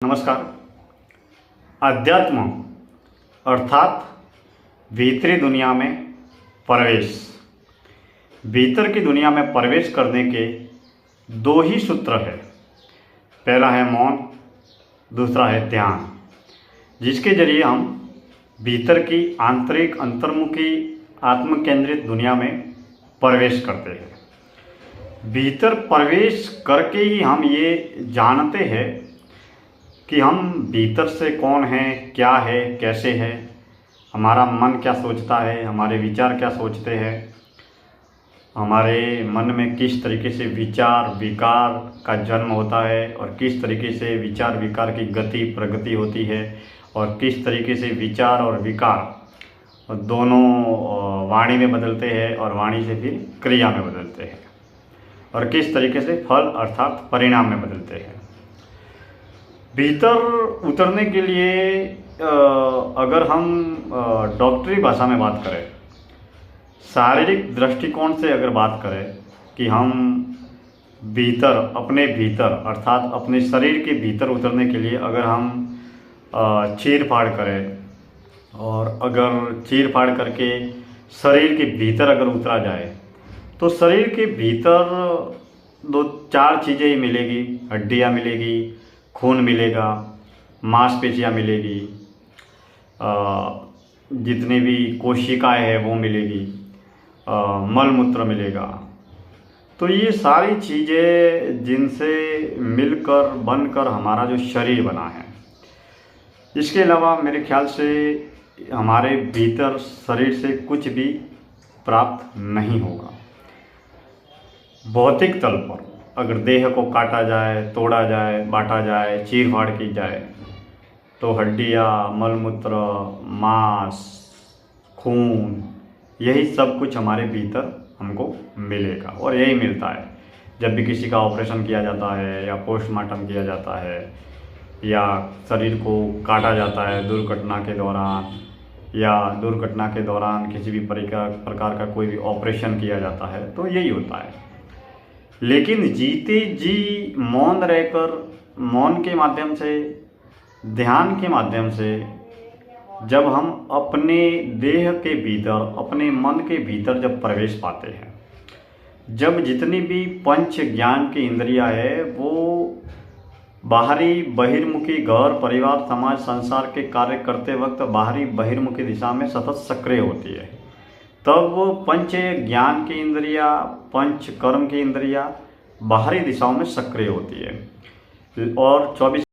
नमस्कार। अध्यात्म अर्थात भीतरी दुनिया में प्रवेश। भीतर की दुनिया में प्रवेश करने के दो ही सूत्र है। पहला है मौन, दूसरा है ध्यान, जिसके जरिए हम भीतर की आंतरिक अंतर्मुखी आत्म केंद्रित दुनिया में प्रवेश करते हैं। भीतर प्रवेश करके ही हम ये जानते हैं कि हम भीतर से कौन हैं, क्या है, कैसे है, हमारा मन क्या सोचता है, हमारे विचार क्या सोचते हैं, हमारे मन में किस तरीके से विचार विकार का जन्म होता है और किस तरीके से विचार विकार की गति प्रगति होती है और किस तरीके से विचार और विकार दोनों वाणी में बदलते हैं और वाणी से फिर क्रिया में बदलते हैं और किस तरीके से फल अर्थात परिणाम में बदलते हैं। भीतर उतरने के लिए अगर हम डॉक्टरी भाषा में बात करें, शारीरिक दृष्टिकोण से अगर बात करें कि हम भीतर अपने भीतर अर्थात अपने शरीर के भीतर उतरने के लिए अगर हम चीर फाड़ करें और अगर चीर फाड़ करके शरीर के भीतर अगर उतरा जाए तो शरीर के भीतर दो चार चीज़ें ही मिलेगी। हड्डियाँ मिलेगी, खून मिलेगा, मांसपेशियाँ मिलेगी, जितनी भी कोशिकाएं हैं वो मिलेगी, मल मूत्र मिलेगा। तो ये सारी चीज़ें जिनसे मिलकर बनकर हमारा जो शरीर बना है, इसके अलावा मेरे ख्याल से हमारे भीतर शरीर से कुछ भी प्राप्त नहीं होगा। भौतिक तल पर अगर देह को काटा जाए, तोड़ा जाए, बांटा जाए, चीर फाड़ की जाए तो हड्डियाँ, मलमूत्र, मांस, खून, यही सब कुछ हमारे भीतर हमको मिलेगा। और यही मिलता है जब भी किसी का ऑपरेशन किया जाता है या पोस्टमार्टम किया जाता है या शरीर को काटा जाता है दुर्घटना के दौरान या दुर्घटना के दौरान किसी भी प्रकार का कोई भी ऑपरेशन किया जाता है तो यही होता है। लेकिन जीते जी मौन रहकर, मौन के माध्यम से, ध्यान के माध्यम से जब हम अपने देह के भीतर, अपने मन के भीतर जब प्रवेश पाते हैं, जब जितनी भी पंच ज्ञान की इंद्रियां है वो बाहरी बहिर्मुखी घर परिवार समाज संसार के कार्य करते वक्त बाहरी बहिर्मुखी दिशा में सतत सक्रिय होती है, तब वो पंच ज्ञान की इंद्रियां, पंच कर्म की इंद्रियां बाहरी दिशाओं में सक्रिय होती है और 24